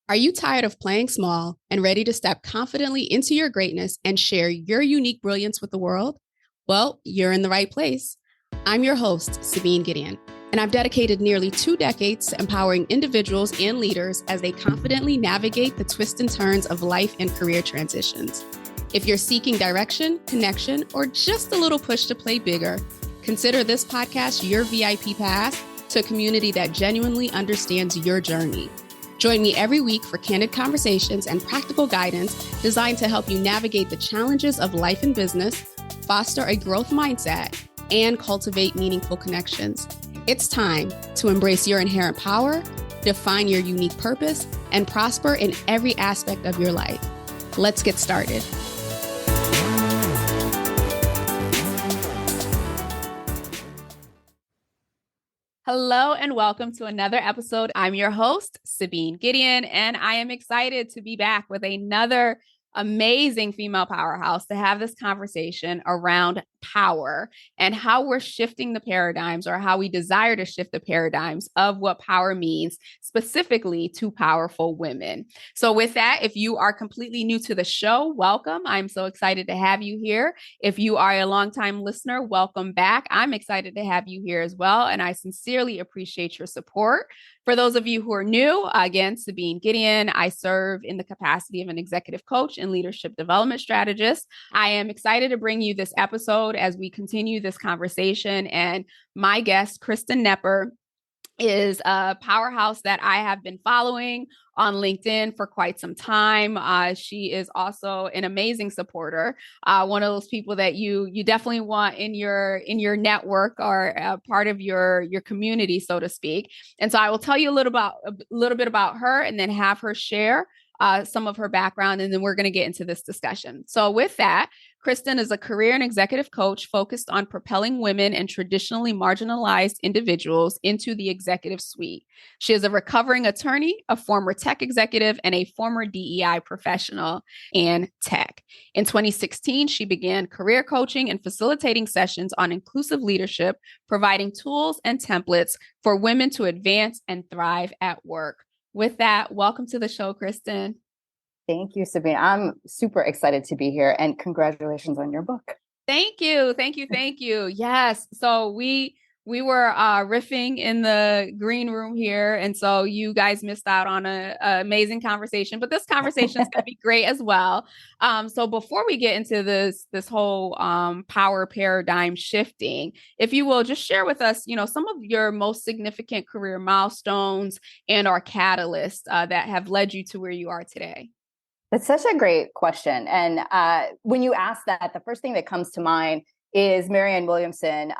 Are you tired of playing small and ready to step confidently into your greatness and share your unique brilliance with the world? Well, you're in the right place. I'm your host, Sabine Gideon, and I've dedicated nearly 2 decades to empowering individuals and leaders as they confidently navigate the twists and turns of life and career transitions. If you're seeking direction, connection, or just a little push to play bigger, consider this podcast your VIP pass to a community that genuinely understands your journey. Join me every week for candid conversations and practical guidance designed to help you navigate the challenges of life and business, foster a growth mindset, and cultivate meaningful connections. It's time to embrace your inherent power, define your unique purpose, and prosper in every aspect of your life. Let's get started. Hello and welcome to another episode. I'm your host, Sabine Gideon, and I am excited to be back with another amazing female powerhouse to have this conversation around power and how we're shifting the paradigms, or how we desire to shift the paradigms of what power means specifically to powerful women. So with that, if you are completely new to the show, welcome. I'm so excited to have you here. If you are a longtime listener, welcome back. I'm excited to have you here as well, and I sincerely appreciate your support. For those of you who are new, again, Sabine Gideon, I serve in the capacity of an executive coach and leadership development strategist. I am excited to bring you this episode as we continue this conversation. And my guest, Kristen Knepper, is a powerhouse that I have been following on LinkedIn for quite some time. She is also an amazing supporter, one of those people that you definitely want in your network, or part of your community, so to speak. And so I will tell you a little bit about her, and then have her share some of her background, and then we're going to get into this discussion. So with that, Kristen is a career and executive coach focused on propelling women and traditionally marginalized individuals into the executive suite. She is a recovering attorney, a former tech executive, and a former DEI professional in tech. In 2016, she began career coaching and facilitating sessions on inclusive leadership, providing tools and templates for women to advance and thrive at work. With that, welcome to the show, Kristen. Thank you, Sabine. I'm super excited to be here, and congratulations on your book. Thank you. Yes. So we were riffing in the green room here, and so you guys missed out on an amazing conversation. But this conversation is going to be great as well. So before we get into this whole power paradigm shifting, if you will, just share with us, some of your most significant career milestones and or catalysts that have led you to where you are today. That's such a great question. And when you ask that, the first thing that comes to mind is Marianne Williamson,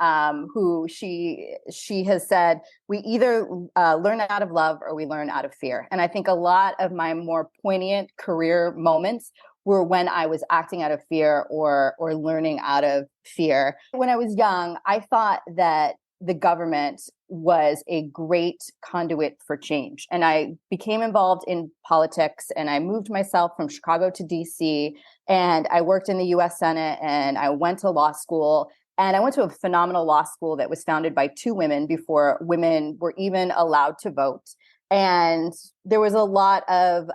who she has said, we either learn out of love or we learn out of fear. And I think a lot of my more poignant career moments were when I was acting out of fear or learning out of fear. When I was young, I thought that the government was a great conduit for change. And I became involved in politics, and I moved myself from Chicago to DC, and I worked in the US Senate, and I went to law school. And I went to a phenomenal law school that was founded by 2 women before women were even allowed to vote. And there was a lot of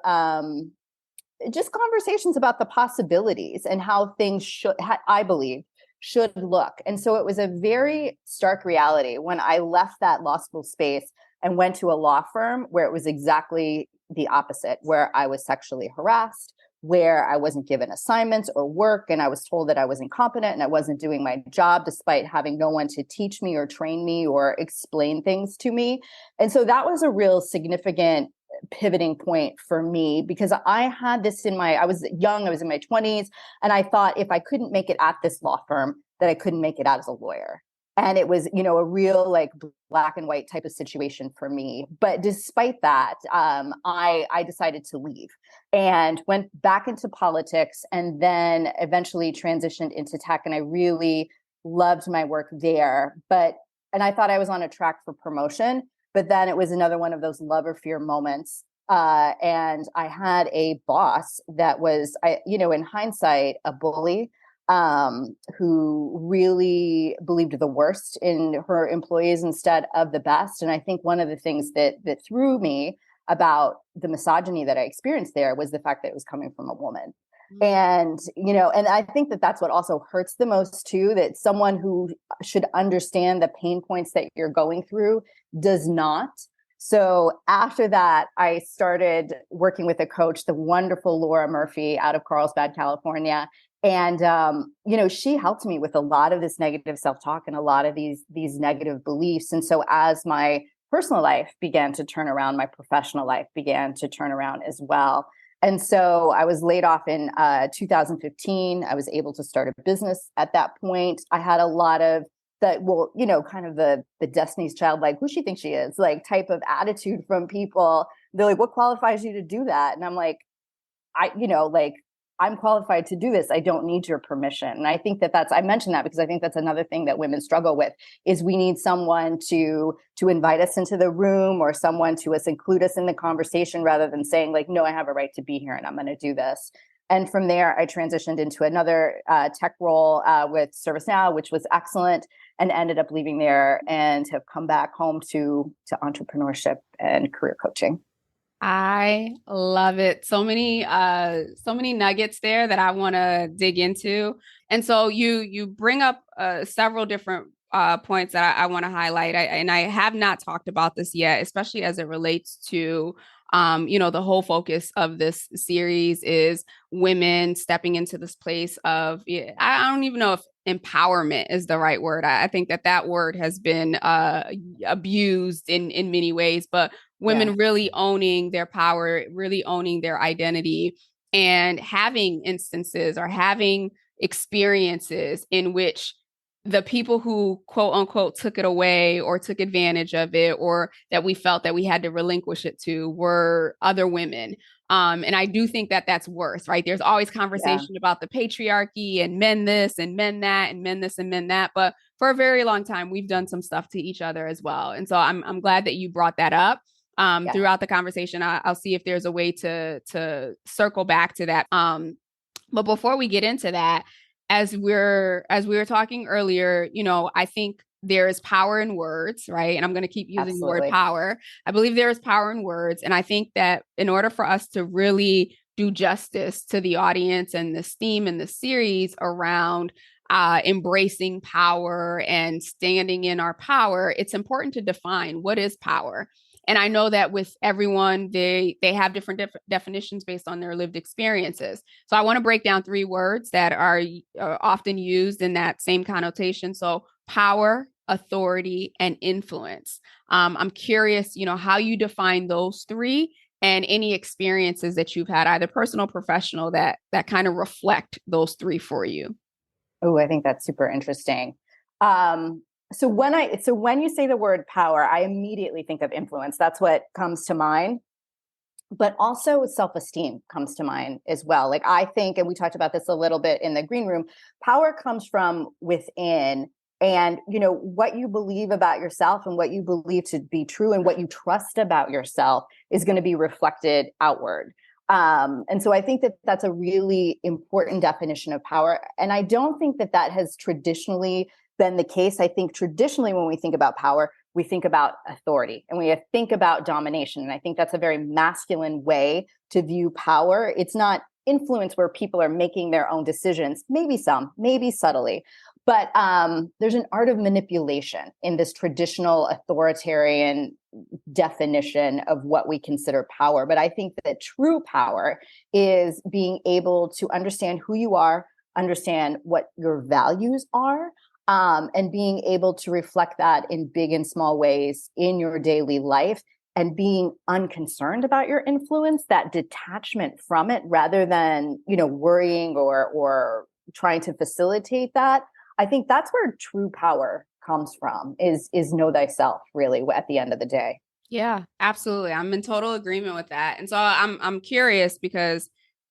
just conversations about the possibilities and how things should, I believe, should look. And so it was a very stark reality when I left that law school space and went to a law firm where it was exactly the opposite, where I was sexually harassed, where I wasn't given assignments or work, and I was told that I was incompetent and I wasn't doing my job despite having no one to teach me or train me or explain things to me. And so that was a real significant pivoting point for me, because I had this I was young, I was in my 20s, and I thought if I couldn't make it at this law firm, that I couldn't make it out as a lawyer. And it was, a real like black and white type of situation for me. But despite that, I decided to leave and went back into politics, and then eventually transitioned into tech. And I really loved my work there. And I thought I was on a track for promotion. But then it was another one of those love or fear moments. And I had a boss that was, in hindsight, a bully, who really believed the worst in her employees instead of the best. And I think one of the things that threw me about the misogyny that I experienced there was the fact that it was coming from a woman. Mm-hmm. And, and I think that that's what also hurts the most too, that someone who should understand the pain points that you're going through does not. So after that, I started working with a coach, the wonderful Laura Murphy out of Carlsbad, California. And, she helped me with a lot of this negative self-talk and a lot of these negative beliefs. And so as my personal life began to turn around, my professional life began to turn around as well. And so I was laid off in 2015. I was able to start a business at that point. I had a lot of that, kind of the Destiny's Child, like, who she thinks she is, like, type of attitude from people. They're like, what qualifies you to do that? And I'm like, I'm qualified to do this. I don't need your permission. And I think I mentioned that because I think that's another thing that women struggle with is we need someone to invite us into the room or someone to include us in the conversation rather than saying like, no, I have a right to be here and I'm going to do this. And from there, I transitioned into another tech role with ServiceNow, which was excellent, and ended up leaving there and have come back home to entrepreneurship and career coaching. I love it. So many nuggets there that I want to dig into. And so you bring up several different points that I want to highlight. And I have not talked about this yet, especially as it relates to the whole focus of this series is women stepping into this place of, I don't even know if empowerment is the right word. I think that word has been abused in many ways, but women really owning their power, really owning their identity, and having instances or having experiences in which the people who quote unquote took it away or took advantage of it or that we felt that we had to relinquish it to were other women. And I do think that that's worse, right? There's always conversation about the patriarchy and men this and men that and men this and men that. But for a very long time, we've done some stuff to each other as well. And so I'm glad that you brought that up. Throughout the conversation, I'll see if there's a way to circle back to that. But before we get into that, as we were talking earlier, I think there is power in words, right? And I'm going to keep using the word power. I believe there is power in words. And I think that in order for us to really do justice to the audience and this theme and the series around embracing power and standing in our power, it's important to define what is power. And I know that with everyone, they have different definitions based on their lived experiences. So I want to break down 3 words that are often used in that same connotation. So power, authority, and influence. I'm curious, how you define those 3 and any experiences that you've had, either personal, professional, that kind of reflect those 3 for you. Oh, I think that's super interesting. So when you say the word power, I immediately think of influence. That's what comes to mind. But also self-esteem comes to mind as well. Like I think, and we talked about this a little bit in the green room, power comes from within. And, what you believe about yourself and what you believe to be true and what you trust about yourself is going to be reflected outward. And so I think that that's a really important definition of power. And I don't think that has traditionally been the case. I think traditionally when we think about power, we think about authority and we think about domination. And I think that's a very masculine way to view power. It's not influence where people are making their own decisions, maybe some, maybe subtly. But there's an art of manipulation in this traditional authoritarian definition of what we consider power. But I think that true power is being able to understand who you are, understand what your values are, and being able to reflect that in big and small ways in your daily life and being unconcerned about your influence, that detachment from it rather than, worrying or trying to facilitate that. I think that's where true power comes from is know thyself, really, at the end of the day. Yeah, absolutely. I'm in total agreement with that. And so I'm curious because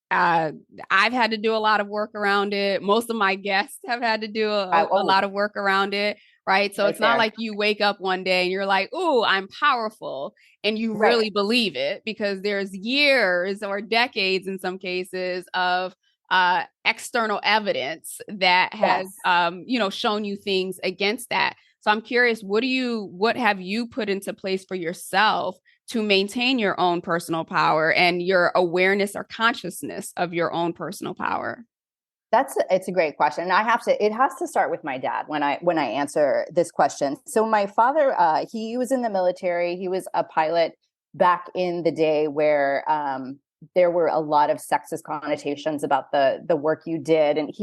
I've had to do a lot of work around it. Most of my guests have had to do a lot of work around it, right? So it's not like you wake up one day and you're like, "Oh, I'm powerful," and you really believe it, because there's years or decades in some cases of external evidence that has shown you things against that. So I'm curious, what have you put into place for yourself to maintain your own personal power and your awareness or consciousness of your own personal power? It's a great question. And it has to start with my dad when I answer this question. So my father, he was in the military. He was a pilot back in the day where there were a lot of sexist connotations about the work you did. And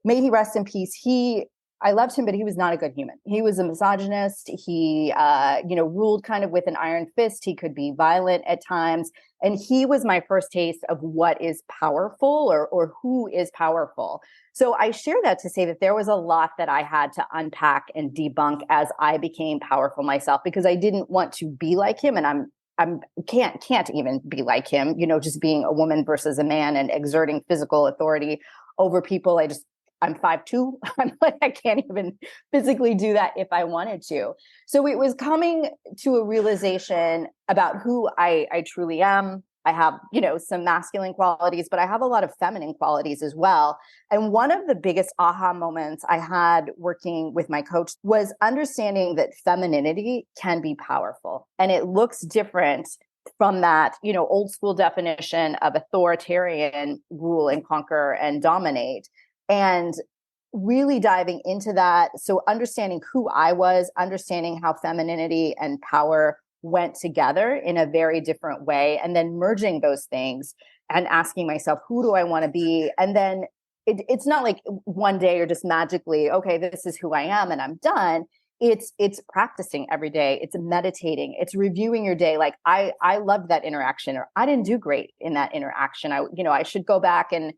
may he rest in peace. I loved him, but he was not a good human. He was a misogynist. He, ruled kind of with an iron fist. He could be violent at times. And he was my first taste of what is powerful or who is powerful. So I share that to say that there was a lot that I had to unpack and debunk as I became powerful myself, because I didn't want to be like him. And I'm can't even be like him, just being a woman versus a man and exerting physical authority over people. I'm 5'2". I'm like, I can't even physically do that if I wanted to. So it was coming to a realization about who I truly am. I have, some masculine qualities, but I have a lot of feminine qualities as well. And one of the biggest aha moments I had working with my coach was understanding that femininity can be powerful, and it looks different from that, old school definition of authoritarian rule and conquer and dominate. And really diving into that. So understanding who I was, understanding how femininity and power went together in a very different way, and then merging those things and asking myself, who do I want to be? And then it's not like one day you're just magically, okay, this is who I am and I'm done. It's practicing every day. It's meditating. It's reviewing your day. Like I loved that interaction, or I didn't do great in that interaction. I should go back and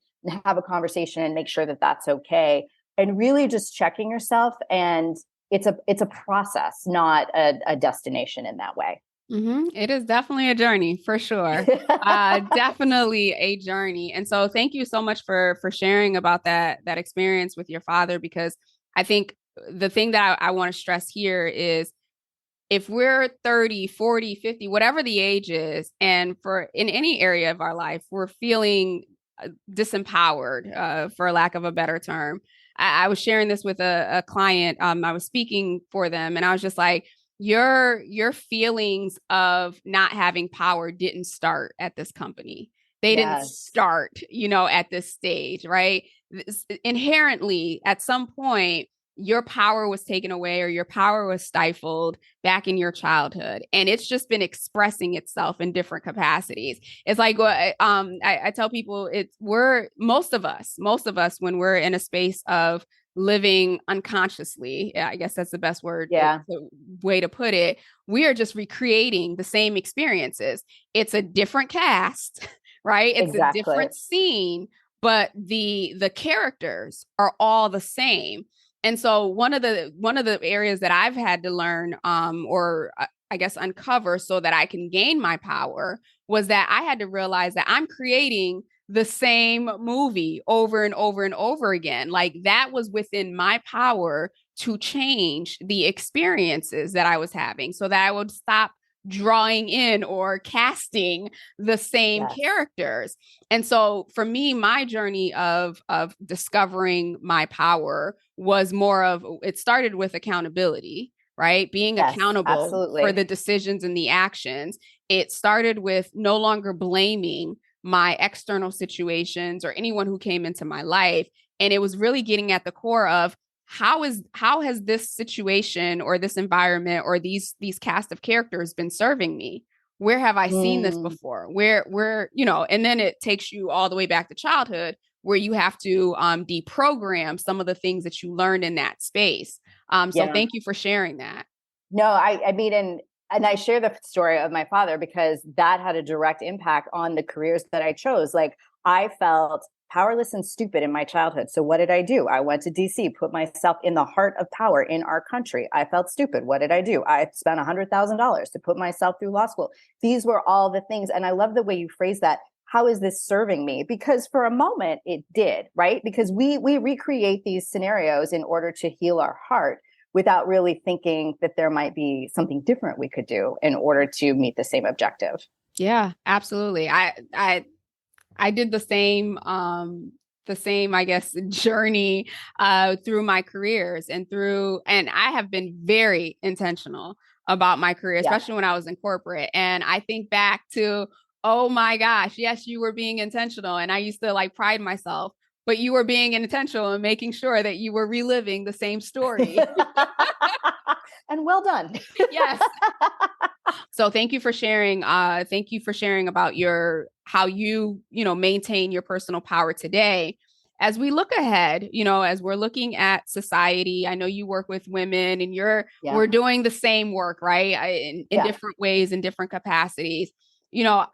have a conversation and make sure that that's okay. And really just checking yourself. And it's a process, not a destination in that way. Mm-hmm. It is definitely a journey for sure. Definitely a journey. And so thank you so much for sharing about that experience with your father, because I think the thing that I want to stress here is, if we're 30, 40, 50, whatever the age is, and for in any area of our life, we're feeling disempowered, for lack of a better term. I was sharing this with a client. I was speaking for them, and I was just like, your feelings of not having power didn't start at this company. They didn't Yes, start, at this stage, right? Inherently, at some point, your power was taken away or your power was stifled back in your childhood, and it's just been expressing itself in different capacities. It's like I tell people, we're most of us when we're in a space of living unconsciously, I guess that's the best yeah, the way to put it, we are just recreating the same experiences. It's a different cast, right? It's a exactly. different scene, but the characters are all the same. And so one of the areas that I've had to learn, or I guess uncover, so that I can gain my power, was that I had to realize that I'm creating the same movie over and over and over again. Like, that was within my power to change the experiences that I was having, so that I would stop drawing in or casting the same Yes, characters. And so for me, my journey of discovering my power was more of, it started with accountability, right? Being yes, accountable for absolutely. the decisions and the actions. It started with no longer blaming my external situations or anyone who came into my life. And it was really getting at the core of, how has this situation or this environment or these cast of characters been serving me? Where have I seen this Mm, before? Where, and then it takes you all the way back to childhood, where you have to deprogram some of the things that you learned in that space. So yeah. thank you for sharing that. No, I mean, and I share the story of my father because that had a direct impact on the careers that I chose. Like, I felt powerless and stupid in my childhood. So what did I do? I went to DC, put myself in the heart of power in our country. I felt stupid. What did I do? I spent $100,000 to put myself through law school. These were all the things. And I love the way you phrase that. How is this serving me? Because for a moment it did, right? Because we recreate these scenarios in order to heal our heart, without really thinking that there might be something different we could do in order to meet the same objective. Yeah, absolutely. I did the same, I guess, journey through my careers, and I have been very intentional about my career, Yeah. especially when I was in corporate. And I think back to, oh my gosh, yes, you were being intentional. And I used to like pride myself, but you were being intentional and making sure that you were reliving the same story. And well done. Yes. So thank you for sharing. Thank you for sharing about your how you maintain your personal power today. As we look ahead, as we're looking at society, I know you work with women and Yeah. we're doing the same work, right? In Yeah. different ways, in different capacities. You know,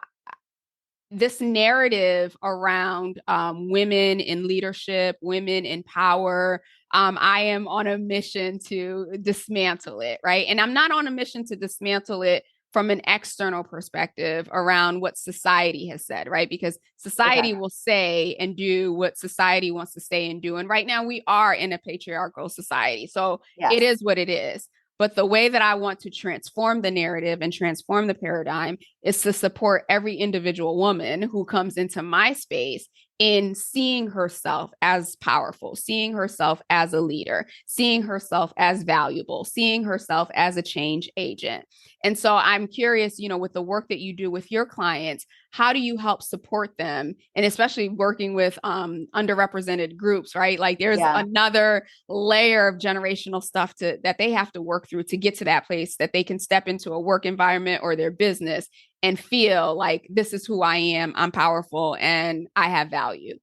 this narrative around women in leadership, women in power. I am on a mission to dismantle it, right? And I'm not on a mission to dismantle it from an external perspective around what society has said, right? Because Okay. society will say and do what society wants to say and do. And right now we are in a patriarchal society. So Yes. it is what it is. But the way that I want to transform the narrative and transform the paradigm is to support every individual woman who comes into my space in seeing herself as powerful, seeing herself as a leader, seeing herself as valuable, seeing herself as a change agent. And so I'm curious, with the work that you do with your clients, how do you help support them? And especially working with underrepresented groups, right? Like there's Yeah. another layer of generational stuff that they have to work through to get to that place that they can step into a work environment or their business and feel like this is who I am, I'm powerful, and I have value.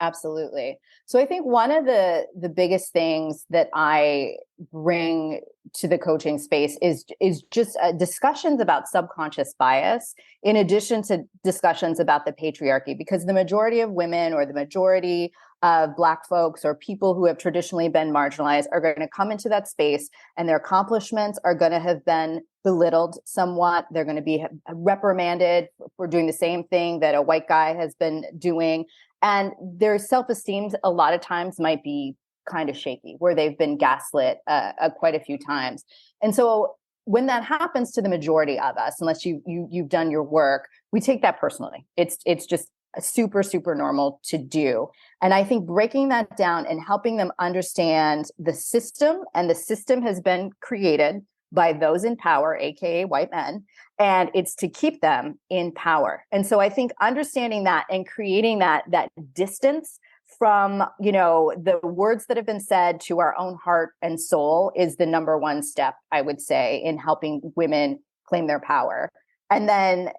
Absolutely. So I think one of the biggest things that I bring to the coaching space is just discussions about subconscious bias, in addition to discussions about the patriarchy, because the majority of women or the majority of Black folks or people who have traditionally been marginalized are going to come into that space, and their accomplishments are going to have been belittled somewhat. They're going to be reprimanded for doing the same thing that a white guy has been doing. And their self-esteem a lot of times might be kind of shaky, where they've been gaslit quite a few times. And so when that happens to the majority of us, unless you've done your work, we take that personally. It's just super, super normal to do. And I think breaking that down and helping them understand the system, and the system has been created by those in power, aka white men, and it's to keep them in power. And so I think understanding that and creating that distance from the words that have been said to our own heart and soul is the number one step, I would say, in helping women claim their power. And then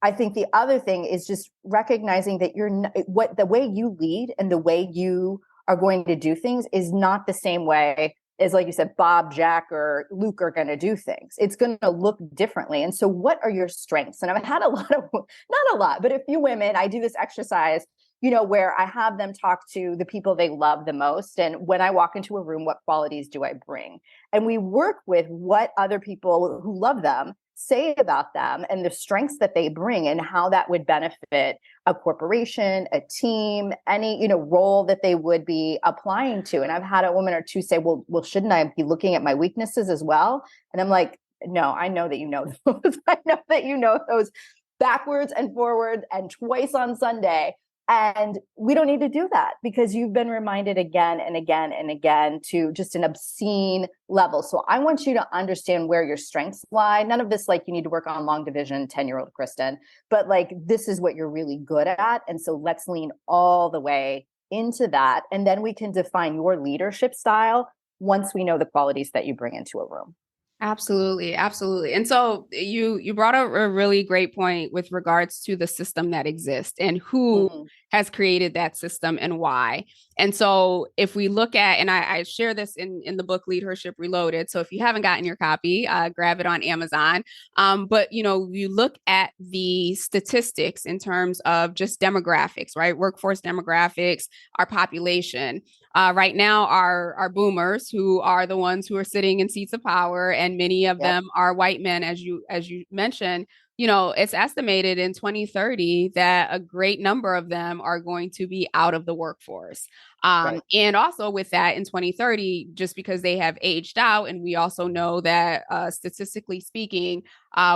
I think the other thing is just recognizing that the way you lead and the way you are going to do things is not the same way as, like you said, Bob, Jack, or Luke are going to do things. It's going to look differently. And so what are your strengths? And I've had not a lot, but a few women, I do this exercise, where I have them talk to the people they love the most. And when I walk into a room, what qualities do I bring? And we work with what other people who love them say about them and the strengths that they bring, and how that would benefit a corporation, a team, any role that they would be applying to. And I've had a woman or two say, well, shouldn't I be looking at my weaknesses as well? And I'm like, no, I know that you know those. I know that you know those backwards and forwards and twice on Sunday. And we don't need to do that, because you've been reminded again and again and again to just an obscene level. So I want you to understand where your strengths lie. None of this like you need to work on long division, 10-year-old Kristen, but like this is what you're really good at. And so let's lean all the way into that. And then we can define your leadership style once we know the qualities that you bring into a room. Absolutely, absolutely. And so you brought up a really great point with regards to the system that exists and who Mm-hmm. has created that system and why. And so if we look at, and I share this in the book Leadership Reloaded. So if you haven't gotten your copy, grab it on Amazon. But you look at the statistics in terms of just demographics, right? Workforce demographics, our population. Right now, our boomers, who are the ones who are sitting in seats of power, and many of Yep. them are white men, as you mentioned. It's estimated in 2030 that a great number of them are going to be out of the workforce. Right. And also with that in 2030, just because they have aged out, and we also know that statistically speaking,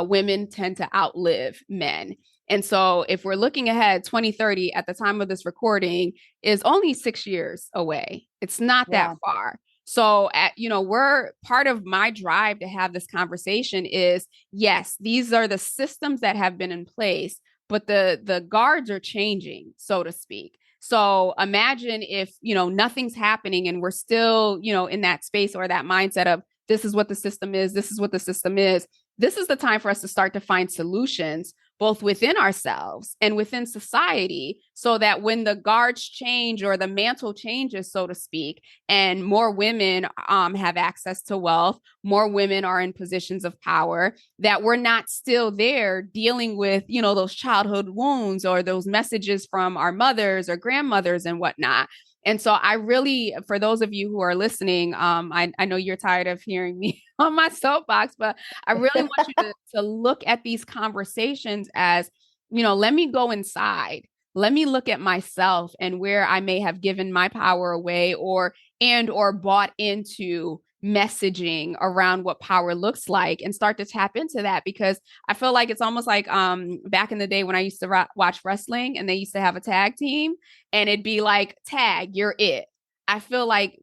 women tend to outlive men. And so if we're looking ahead, 2030 at the time of this recording is only 6 years away. It's not that Yeah. far. So, we're part of my drive to have this conversation is yes, these are the systems that have been in place, but the guards are changing, so to speak. So imagine if, nothing's happening and we're still, in that space or that mindset of this is what the system is, this is what the system is. This is the time for us to start to find solutions both within ourselves and within society so that when the guards change or the mantle changes, so to speak, and more women have access to wealth, more women are in positions of power, that we're not still there dealing with, those childhood wounds or those messages from our mothers or grandmothers and whatnot. And so I really, for those of you who are listening, I know you're tired of hearing me on my soapbox, but I really want you to look at these conversations as, let me go inside. Let me look at myself and where I may have given my power away or bought into messaging around what power looks like and start to tap into that, because I feel like it's almost like back in the day when I used to watch wrestling and they used to have a tag team and it'd be like, tag, you're it. I feel like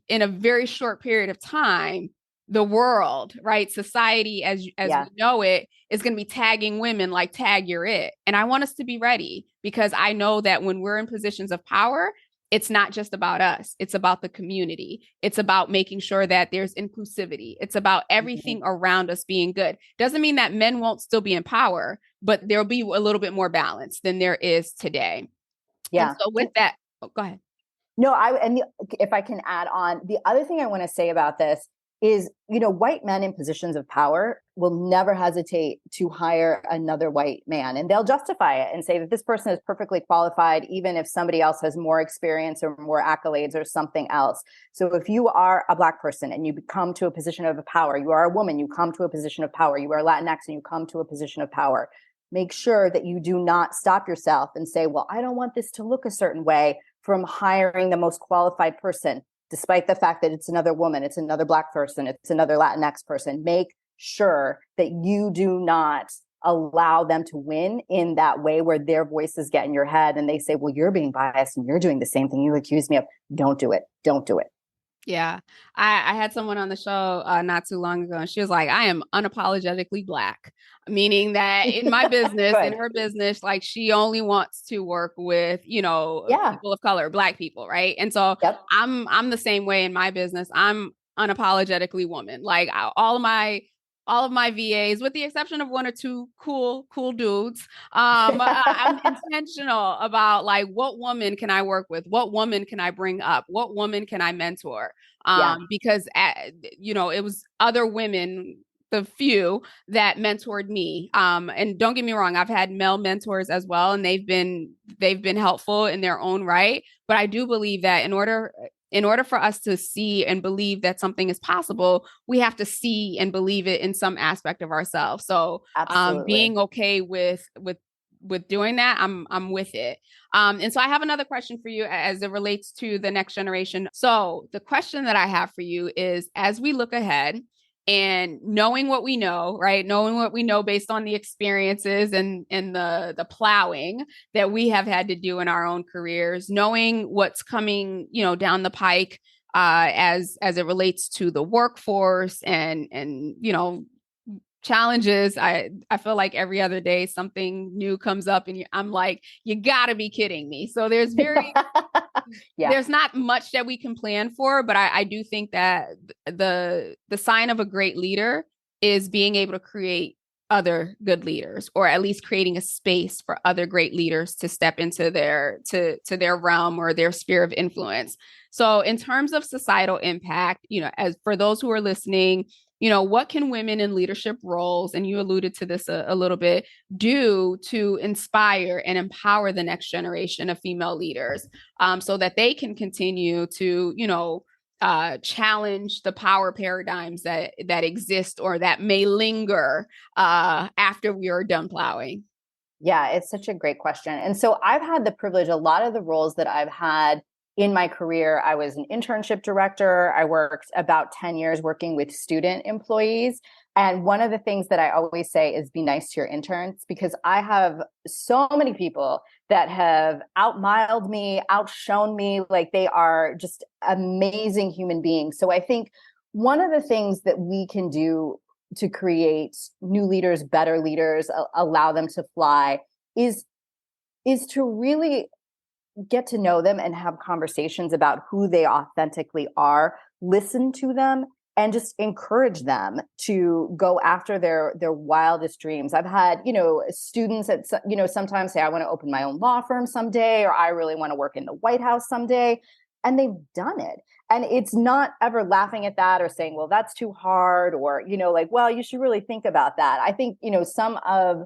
in a very short period of time, the world, right, society as we know it is going to be tagging women like, tag, you're it. And I want us to be ready, because I know that when we're in positions of power, it's not just about us. It's about the community. It's about making sure that there's inclusivity. It's about everything around us being good. Doesn't mean that men won't still be in power, but there'll be a little bit more balance than there is today. Yeah. And so with that, go ahead. No, if I can add on, the other thing I want to say about this is, white men in positions of power will never hesitate to hire another white man, and they'll justify it and say that this person is perfectly qualified, even if somebody else has more experience or more accolades or something else. So if you are a Black person and you come to a position of power, you are a woman, you come to a position of power, you are Latinx and you come to a position of power, make sure that you do not stop yourself and say, well, I don't want this to look a certain way, from hiring the most qualified person, despite the fact that it's another woman, it's another Black person, it's another Latinx person. Make sure that you do not allow them to win in that way where their voices get in your head and they say, well, you're being biased and you're doing the same thing you accuse me of. Don't do it. Don't do it. Yeah. I had someone on the show not too long ago, and she was like, I am unapologetically Black, meaning that in my business, in her business, like she only wants to work with, people of color, Black people. Right. And so I'm the same way in my business. I'm unapologetically woman. Like all of my VAs, with the exception of one or two cool dudes, I'm intentional about like, what woman can I work with? What woman can I bring up? What woman can I mentor? Because, it was other women, the few that mentored me. And don't get me wrong, I've had male mentors as well, and they've been helpful in their own right. But I do believe that in order for us to see and believe that something is possible, we have to see and believe it in some aspect of ourselves. So being okay with doing that, I'm with it. And so I have another question for you as it relates to the next generation. So the question that I have for you is, as we look ahead and knowing what we know, right? Knowing what we know based on the experiences and the plowing that we have had to do in our own careers, knowing what's coming, down the pike as it relates to the workforce and challenges. I feel like every other day something new comes up and I'm like, you gotta be kidding me. So there's there's not much that we can plan for, but I do think that the sign of a great leader is being able to create other good leaders, or at least creating a space for other great leaders to step into their realm or their sphere of influence. So in terms of societal impact, as for those who are listening, what can women in leadership roles, and you alluded to this a little bit, do to inspire and empower the next generation of female leaders, so that they can continue to, challenge the power paradigms that exist or that may linger after we are done plowing? Yeah, it's such a great question. And so I've had the privilege, a lot of the roles that I've had in my career, I was an internship director. I worked about 10 years working with student employees. And one of the things that I always say is be nice to your interns, because I have so many people that have outmiled me, outshone me, like they are just amazing human beings. So I think one of the things that we can do to create new leaders, better leaders, allow them to fly is to really get to know them and have conversations about who they authentically are, listen to them, and just encourage them to go after their wildest dreams. I've had, students that, sometimes say, I want to open my own law firm someday, or I really want to work in the White House someday. And they've done it. And it's not ever laughing at that or saying, well, that's too hard, or, like, well, you should really think about that. I think, some of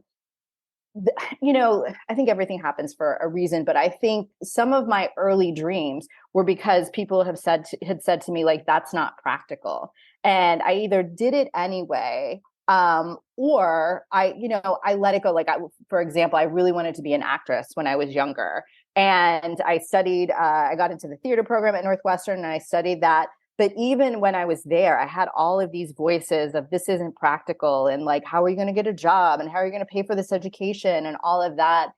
I think everything happens for a reason, but I think some of my early dreams were because people had said to me, like, that's not practical. And I either did it anyway, or I let it go. Like, for example, I really wanted to be an actress when I was younger. And I studied, I got into the theater program at Northwestern, and I studied that. But even when I was there, I had all of these voices of this isn't practical, and like, how are you going to get a job, and how are you going to pay for this education, and all of that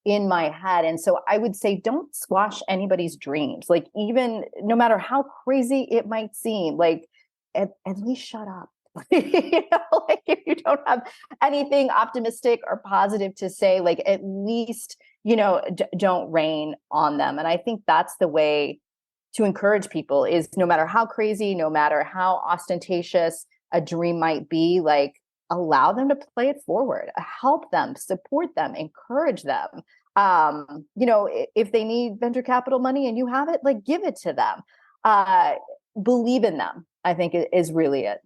in my head. And so I would say, don't squash anybody's dreams. Like, even no matter how crazy it might seem, like at least shut up. Like, if you don't have anything optimistic or positive to say, like, at least, don't rain on them. And I think that's the way to encourage people, is no matter how crazy, no matter how ostentatious a dream might be, like, allow them to play it forward, help them, support them, encourage them. If they need venture capital money and you have it, like, give it to them. Believe in them, I think, is really it.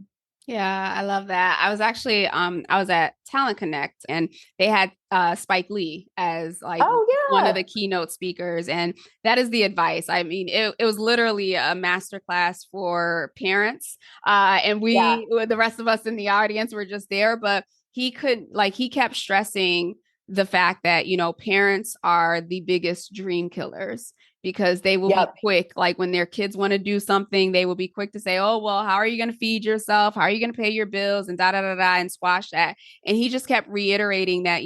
Yeah, I love that. I was actually I was at Talent Connect, and they had Spike Lee as like Oh one of yeah. the keynote speakers, and that is the advice. I mean, it was literally a masterclass for parents. And Yeah. the rest of us in the audience were just there, but he kept stressing the fact that, parents are the biggest dream killers, because they will be Yep. quick. Like, when their kids want to do something, they will be quick to say, oh, well, how are you going to feed yourself? How are you going to pay your bills? And da da da da, and squash that. And he just kept reiterating that,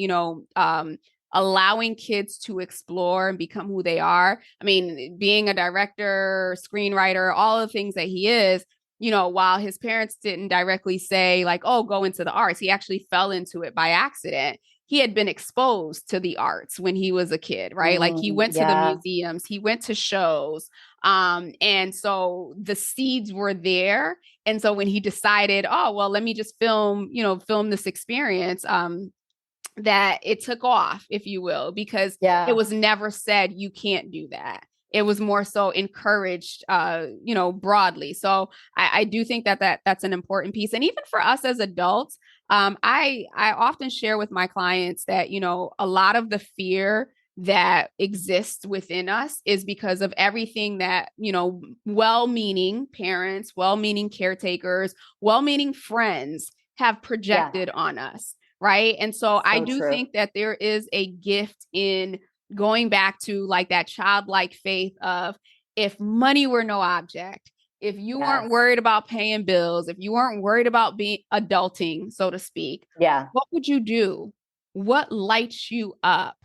allowing kids to explore and become who they are. I mean, being a director, screenwriter, all the things that he is, while his parents didn't directly say, like, oh, go into the arts, he actually fell into it by accident. He had been exposed to the arts when he was a kid, right? Like, he went to the Yeah. museums, he went to shows. And so the seeds were there. And so when he decided, oh, well, let me just film this experience, that it took off, if you will, because it Yeah. was never said you can't do that. It was more so encouraged, broadly. So I do think that's an important piece. And even for us as adults, I often share with my clients that, a lot of the fear that exists within us is because of everything that, well-meaning parents, well-meaning caretakers, well-meaning friends have Yeah. projected on us. Right. And so I So do true. think that there is a gift in going back to, like, that childlike faith of, if money were no object, if you weren't Yes. worried about paying bills, if you weren't worried about being adulting, so to speak, Yeah. what would you do? What lights you up?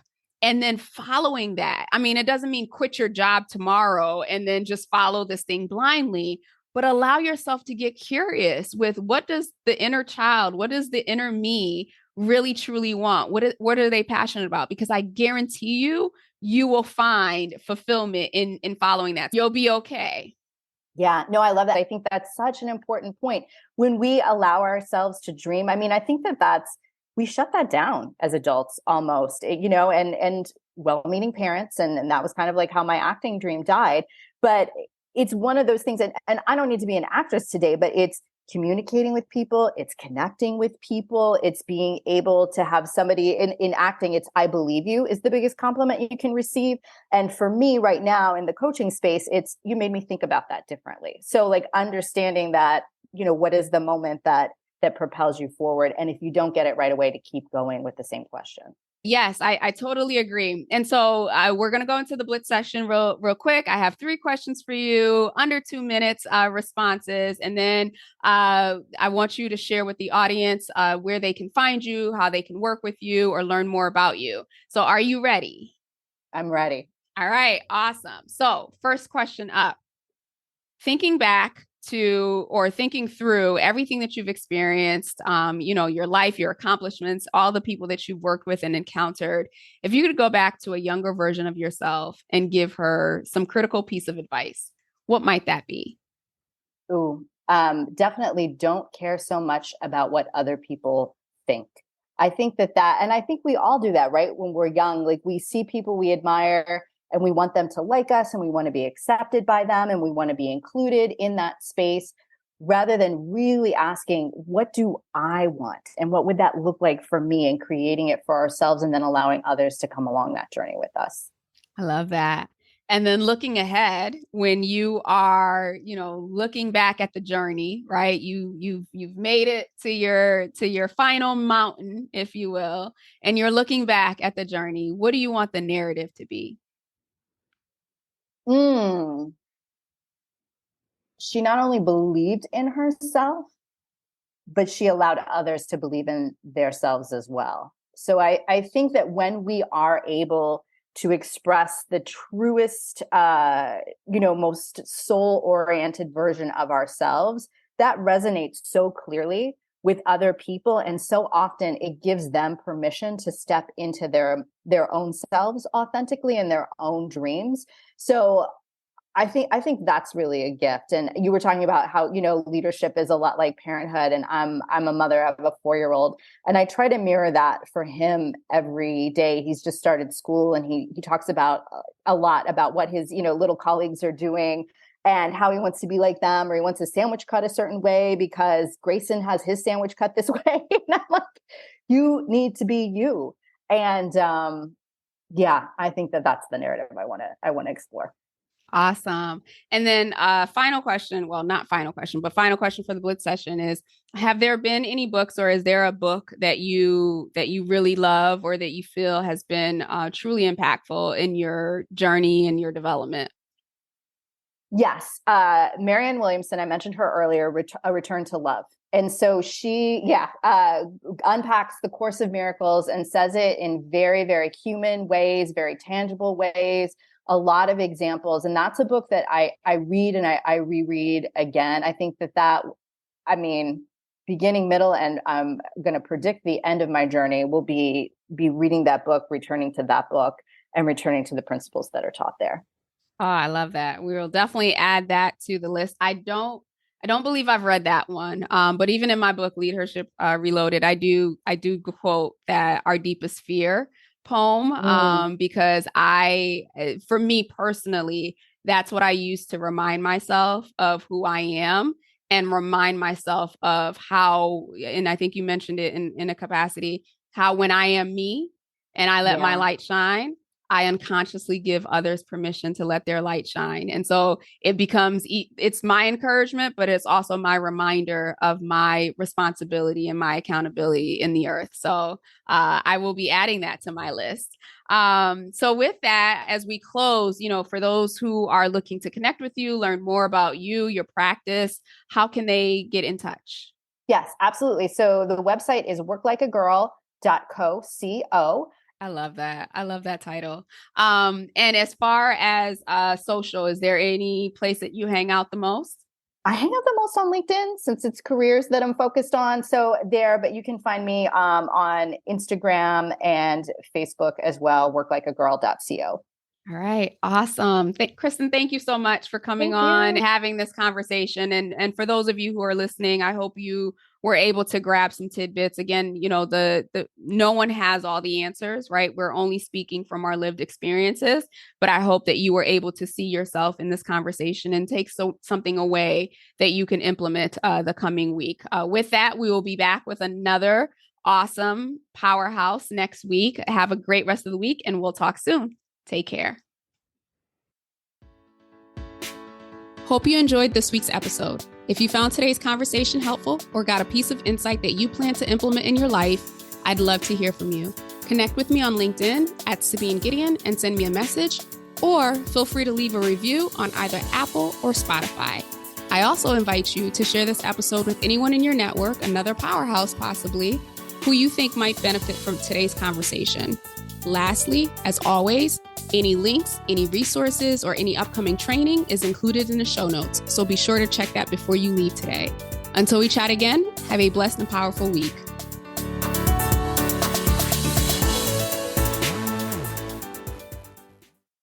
And then following that. I mean, it doesn't mean quit your job tomorrow and then just follow this thing blindly, but allow yourself to get curious with, what does the inner child, what does the inner me really truly want? What are they passionate about? Because I guarantee you will find fulfillment in following that. You'll be okay. Yeah, no, I love that. I think that's such an important point. When we allow ourselves to dream, I mean, I think we shut that down as adults almost, and well-meaning parents. And that was kind of like how my acting dream died. But it's one of those things, and I don't need to be an actress today, but it's communicating with people, it's connecting with people, it's being able to have somebody in acting. It's, I believe you, is the biggest compliment you can receive. And for me right now in the coaching space, it's, you made me think about that differently. So, like, understanding that, what is the moment that propels you forward, and if you don't get it right away, to keep going with the same question. Yes, I totally agree. And so we're going to go into the Blitz session real quick. I have 3 questions for you, under 2 minutes responses. And then I want you to share with the audience where they can find you, how they can work with you, or learn more about you. So are you ready? I'm ready. All right, awesome. So first question up. Thinking back to or thinking through everything that you've experienced, your life, your accomplishments, all the people that you've worked with and encountered, if you could go back to a younger version of yourself and give her some critical piece of advice, what might that be? Ooh, definitely don't care so much about what other people think. I think and I think we all do that, right? When we're young, like we see people we admire and we want them to like us and we want to be accepted by them and we want to be included in that space rather than really asking, what do I want? And what would that look like for me, and creating it for ourselves and then allowing others to come along that journey with us. I love that. And then looking ahead, when you are, looking back at the journey, right? You've made it to your final mountain, if you will, and you're looking back at the journey. What do you want the narrative to be? Mm. She not only believed in herself, but she allowed others to believe in themselves as well. So I think that when we are able to express the truest, most soul-oriented version of ourselves, that resonates so clearly with other people. And so often it gives them permission to step into their own selves authentically and their own dreams. So I think that's really a gift. And you were talking about how, leadership is a lot like parenthood. And I'm a mother of a 4-year-old. And I try to mirror that for him every day. He's just started school and he talks about a lot about what his, little colleagues are doing and how he wants to be like them, or he wants his sandwich cut a certain way because Grayson has his sandwich cut this way. And I'm like, you need to be you. And yeah, I think that's the narrative I want to explore. Awesome. And then final question, well, not final question, but final question for the Blitz session is, have there been any books, or is there a book that you really love or that you feel has been truly impactful in your journey and your development? Yes. Marianne Williamson, I mentioned her earlier, A Return to Love. And so she, unpacks the Course of Miracles and says it in very, very human ways, very tangible ways, a lot of examples. And that's a book that I read and I reread again. I think beginning, middle, and I'm going to predict the end of my journey will be reading that book, returning to that book, and returning to the principles that are taught there. Oh, I love that. We will definitely add that to the list. I don't believe I've read that one. But even in my book, Leadership Reloaded, I do quote that Our Deepest Fear poem, because for me personally, that's what I use to remind myself of who I am and remind myself of how, and I think you mentioned it in a capacity, how when I am me and I let my light shine, I unconsciously give others permission to let their light shine. And so it's my encouragement, but it's also my reminder of my responsibility and my accountability in the earth. So I will be adding that to my list. So with that, as we close, for those who are looking to connect with you, learn more about you, your practice, how can they get in touch? Yes, absolutely. So the website is worklikeagirl.co. I love that. I love that title. And as far as social, is there any place that you hang out the most? I hang out the most on LinkedIn since it's careers that I'm focused on. So there, but you can find me on Instagram and Facebook as well, worklikeagirl.co. All right. Awesome. Kristen, thank you so much for coming on, having this conversation. And for those of you who are listening, I hope you were able to grab some tidbits. Again, the no one has all the answers, right? We're only speaking from our lived experiences, but I hope that you were able to see yourself in this conversation and take something away that you can implement the coming week. With that, we will be back with another awesome powerhouse next week. Have a great rest of the week, and we'll talk soon. Take care. Hope you enjoyed this week's episode. If you found today's conversation helpful or got a piece of insight that you plan to implement in your life, I'd love to hear from you. Connect with me on LinkedIn at Sabine Gideon and send me a message, or feel free to leave a review on either Apple or Spotify. I also invite you to share this episode with anyone in your network, another powerhouse possibly, who you think might benefit from today's conversation. Lastly, as always, any links, any resources, or any upcoming training is included in the show notes, so be sure to check that before you leave today. Until we chat again, have a blessed and powerful week.